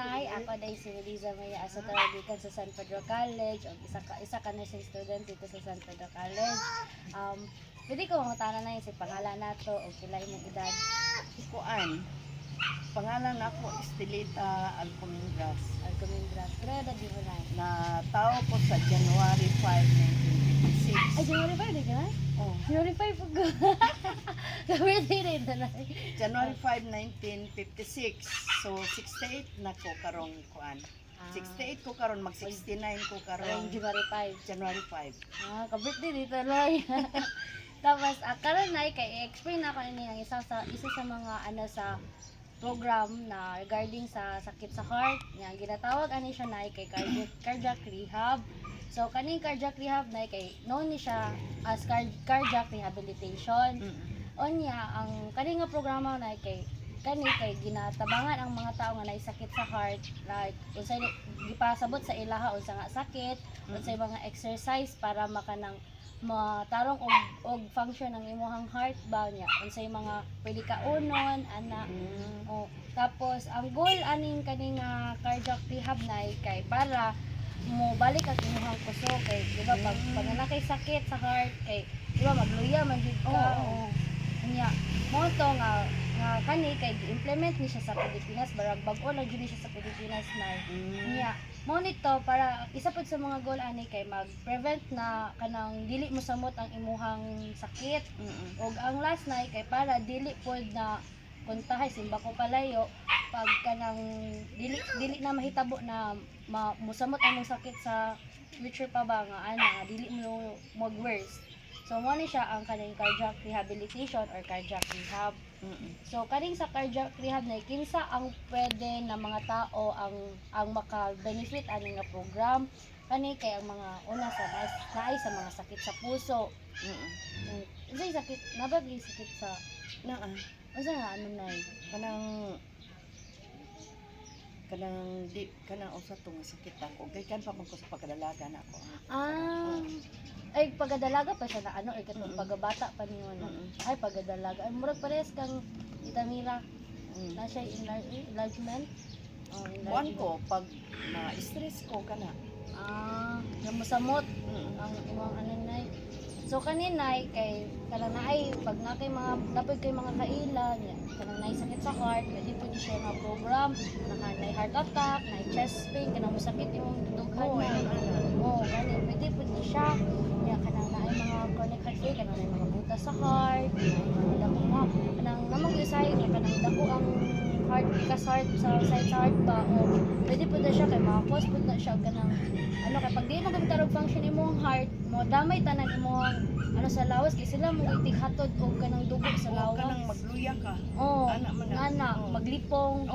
Nay, ako dahil si Liza Maya asa tarabikan sa San Pedro College o isa ka nursing student dito sa San Pedro College. Pwede ko mangutana na si pangalan nato o pila imong edad. Kuan. Pangalan ako Estelita Alcomindras. Alcomindras. Pero edad di mo na. Na tao ko sa January 5, 1956. Ay, January 5 di ka na? Oh, January 5 po ko. Birthday rin na na. January 5, 1956. So 68 na ko karong kuan. 68 ko karon, mag 69 ko Karong karon. January 5. January 5. Ka-birthday dito lang. Tapos, karon na kay i-explain ako ini ang isa sa mga sa program na regarding sa sakit sa heart. Nga ginatawag ani siya na kay cardiac rehab. So kaning cardiac rehab na kay known ni siya as cardiac rehabilitation. Onya ang kaning nga programa na kay ginatabangan ang mga tao nga naisakit sa heart, like unsay gipasabot sa ilaha unsa nga sakit, unsay mga exercise para makanang matarong og function ng imong heart ba niya, unsay mga pwede kaunon ana. Tapos ang goal aning kaning cardiac rehab na kay para mo balik ang imong puso kay di ba pag nakay sakit sa heart kay di ba magluya man jud ka. Nya mo to nga kani kay gi-implement ni siya sa Pilipinas, barag bag-o lang jud siya sa Pilipinas na. Nya mo nito para isa pud sa mga goal ani kay mag-prevent na kanang dili mo samot ang imuhang sakit. Og ang last na kay para dili pud na kuntahay simba ko palayo pag kanang dili na mahitabo na musamot ang imong sakit sa future pa ba nga dili mo mag-worse. So mo ni siya ang kaning cardiac rehabilitation or cardiac rehab. So kaning sa cardiac rehab na kinsa ang pwede na mga tao ang maka-benefit ani nga program kani kay ang mga una sa naay sa mga sakit sa puso. Unsay sakit nabagay sakit sa unsa nga nay kanang usa to nga sakit ako kay kan pa man ko sa pagdalaga na ako. Ay pagdalaga pa siya na katong pagabata pa niyo na. Ay pagdalaga ay murag pares kang itamira na siya enlargement. Buwan ko pag na-stress ko kana. Namusamot ang imong nay. So kaninay kay kanang naay pag nakay mga dapat kay mga kailan kanang naay sakit sa heart, pwede po di siya nga program nakanay heart attack, naay chest pain, kanang masakit imong dughan na. Gani pwede po di siya. Kaya kanang naay mga chronic heart failure, kanang naay mga butas sa heart, dako nga kanang namang isay kanang dako ang heart heart sa side sa heart ba o pwede po na siya kay maka-cause po na siya kanang kay pag di mo gamitarog function imong heart mo damay tanan imong sa lawas kay sila mo itighatod og kanang dugo sa lawas Kanang magluya ka. Maglipong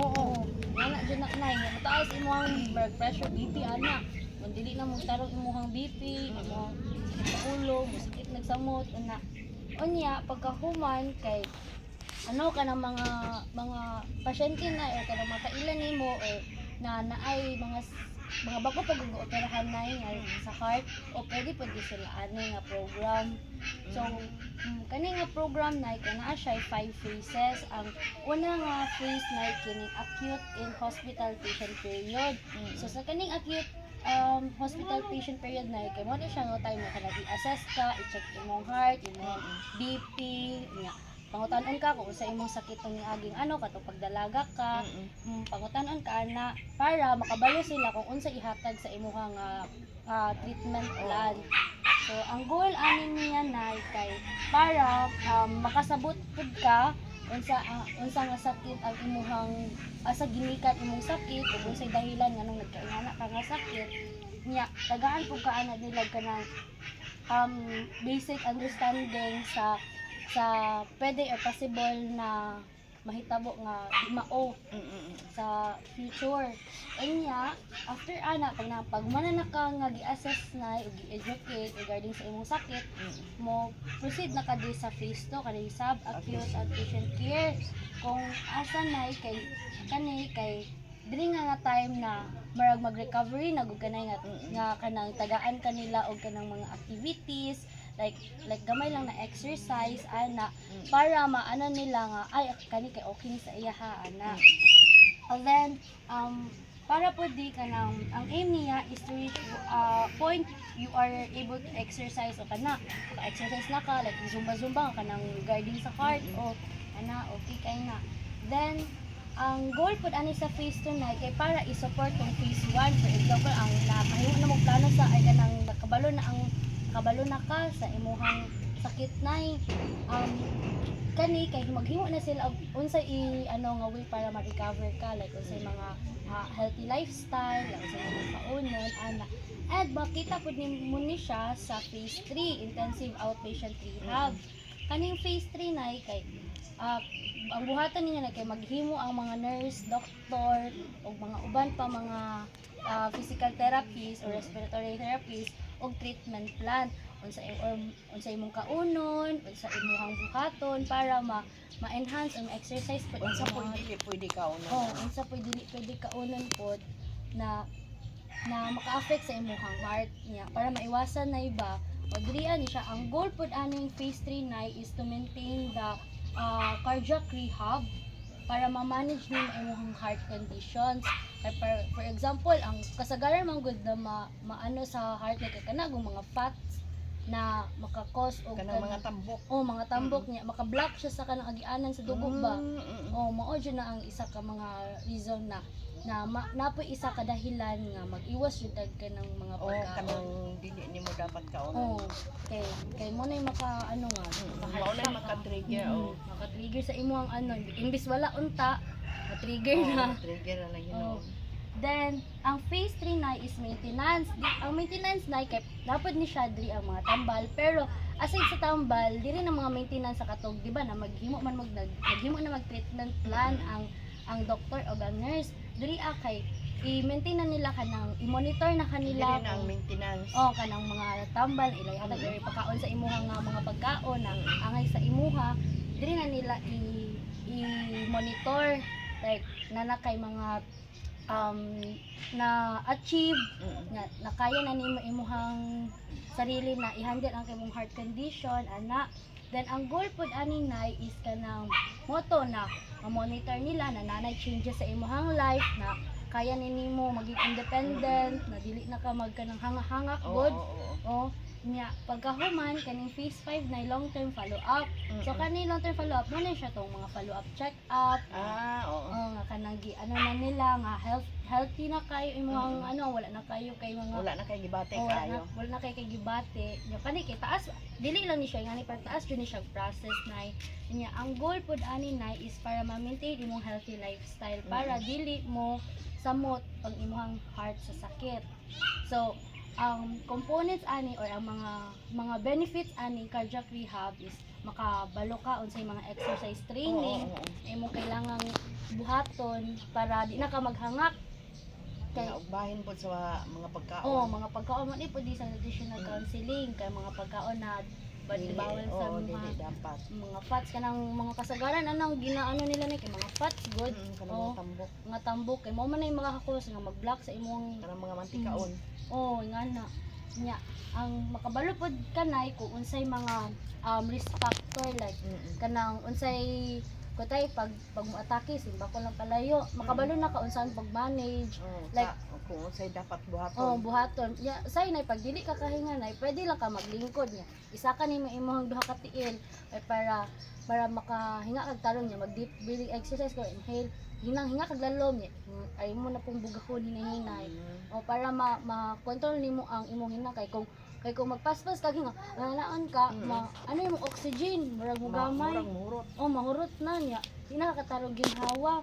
ana jud na nay mataas imong blood pressure BP ana kung dili na mo tarong imong BP mo sakit sa ulo mo sakit nagsamot ana unya pagkahuman kay kanang mga pasyente na o kanang makailan nimo o na naay mga bago pag-operahan na sa heart o pwede sila ani nga program. So kani nga program na kana siya 5 phases. Ang una nga phase na kining acute in hospital patient period. So sa kaning acute hospital patient period na kay mo na siya nga time na kana i-assess ka, i-check imong heart, imong BP, pangutanon ka kung sa imong sakit ni aging katong pagdalaga ka, pangutanon ka ana para makabalo sila kung unsa ihatag sa imong treatment plan. So ang goal ani niya na kay para makasabot pud ka unsa nga sakit ang imong sa ginikan imong sakit ug unsay dahilan nganong nagkaingana ka nga sakit nya tagaan pud ka ana nila kanang basic understanding sa pwede or possible na mahitabo nga mao sa future. Anya after ana pag mana ka nga gi-assess na ug gi-educate regarding sa imong sakit mo proceed na ka di sa phase 2 kani sub-acute outpatient care kung asa na kay diri nga time na marag mag-recovery na gud kanay nga kanang tagaan kanila og kanang mga activities like gamay lang na exercise ana para maano nila nga ay kani kay okay sa iya ana. And then, para po di ka nang, ang aim niya is to reach point you are able to exercise o kana. Exercise na ka, like zumba-zumba ka nang regarding sa heart o ana, okay kay na. Then, ang goal po ani sa phase 2 na kay para i-support yung phase 1. For example, ang nakahimo na mo plano sa ay kanang kabalo na ka sa imuhang sakit nay kani kay maghimo na sila og unsay nga way para ma-recover ka, like unsay mga healthy lifestyle, like unsay mga kaunon ana. And makita pud mo ni siya sa phase 3 intensive outpatient rehab. Kaning phase 3 na kay ang buhatan niya na kay maghimo ang mga nurse, doctor o mga uban pa mga physical therapists or respiratory therapists og treatment plan unsa imong kaunon, unsa imong buhaton para ma-enhance ang exercise pud Unsa po pwede ka unsa pwede kaunon pod na maka-affect sa imong heart niya para maiwasan na iba. Magrian siya ang goal pod aning phase 3 na is to maintain the cardiac rehab para ma-manage ni imong heart conditions. For example, ang kasagaran man gud na maano sa heart ni kay kanang mga fats na maka-cause og kanang mga tambok. mga tambok niya, maka-block siya sa kanang agianan sa dugo ba. Mao jud na ang isa ka mga reason na napoy isa ka dahilan nga mag-iwas jud ka ng mga pagkaon. Kanang dili nimo dapat kaon. Kay mo na maka nga, Mao na maka-trigger maka-trigger sa imo ang imbis wala unta, ma-trigger na. Trigger na yun. Then, ang phase 3 na is maintenance. Ang maintenance na kay dapat ni siya diri ang mga tambal, pero aside sa tambal, diri na mga maintenance sa katog, di ba na maghimo na mag-treatment plan ang doctor o ang nurse. Diri kay i-maintain na nila kanang i-monitor na kanila Dili na ang maintenance. kanang mga tambal ilay hatag diri pagkaon sa imuha nga mga pagkaon ang angay sa imuha, diri na nila i-monitor like kay mga na achieve na kaya na nimo imuhang sarili na i-handle ang imong heart condition ana. Then ang goal pod aning nay is kanang moto na ma-monitor nila na nanay changes sa imong life na kaya nimo maging independent na dili na ka magkanang hanga-hangak god. Nya pagkahuman kaning phase 5 na long term follow up. So kaning long term follow up mo na siya tong mga follow up check up. Nga kanang na nila nga healthy na kayo imong wala na kayo kay mga wala na kay gibate kayo. Wala na kay gibate. Nya kani kay taas dili lang ni siya ngani pag taas jud ni siya process nay. Nya ang goal pod ani nay is para ma-maintain imong healthy lifestyle para dili mo samot ang imong heart sa sakit. So ang components ani or ang mga benefits ani cardiac rehab is makabalo ka unsay mga exercise training imong kailangang buhaton para di na ka maghangak kay bahin po sa mga pagkaon. Mga pagkaon mo ni pwede sa nutritional counseling kay mga pagkaon na bawal sa mga fats kanang mga kasagaran anong ginaano nila ni kay mga fats good mga tambok kay mo man ay mga hakos nga mag-block sa imong kanang mga mantikaon. Ingana nya ang makabalo pod kanay kung unsay mga risk factor like kanang unsay kutay pag mo-atake simba ko lang palayo makabalo na ka unsang pag-manage like kung unsay dapat buhaton. Buhaton nya say nay pag dili ka kahinga nay pwede lang ka maglingkod nya isa ka nimo imong duha ka tiil para makahinga kag tarong nya mag deep breathing exercise ko inhale hinang-hinga kag lalom nya ay mo na pong bugahon hinahinay para ma-control nimo ang imong hinang kay kung magpaspas kag hinga naon ka ano yung oxygen murag mugamay mahurot na niya hinakatarog ginhawa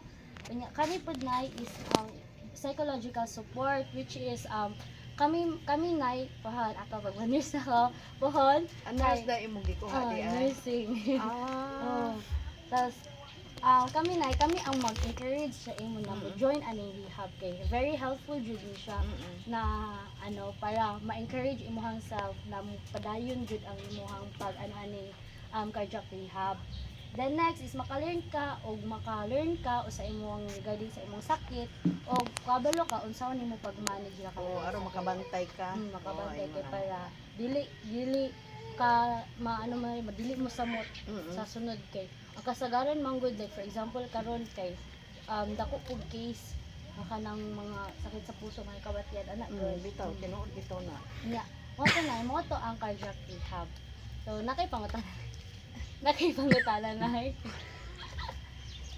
nya kani pod nay is psychological support which is kami nay pohon ato pag nurse ako pohon nurse na imong gikuha di nursing tas kami ang mag-encourage sa imo na join aning rehab kay very helpful jud ni siya na para ma-encourage imong self na padayon jud ang imong aning cardiac rehab. Then next is maka-learn ka sa imong regarding sa imong sakit o kabalo ka unsa nimo pag-manage ra ka. Aron makabantay ka. Makabantay kay para dili ka madili mo samot sa sunod kay ang kasagaran man good like for example karon kay dako pug case maka ng mga sakit sa puso mga kabatyan anak Bitaw, tinuod bitaw na. nya mo to ang cardiac rehab. So nakay pangutana na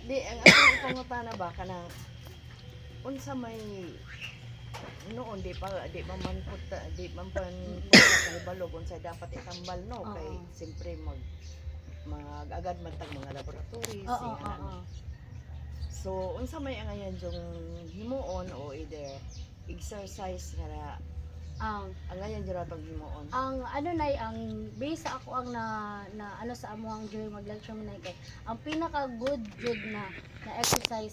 Di, ang akong ipangutana ba ka na, unsa may, noon, di man kahibalog, unsa dapat itambal, no? Oo. Kay, siyempre, agad man tag mga laboratories, oo yan. oo So, unsa may ang ayan yung himuon o either exercise nga ang ang ayan yung ratong himuon. ang ano nay ang base sa ako ang na ano sa amuang during mag lecture mo nay kay ang pinaka good jud na exercise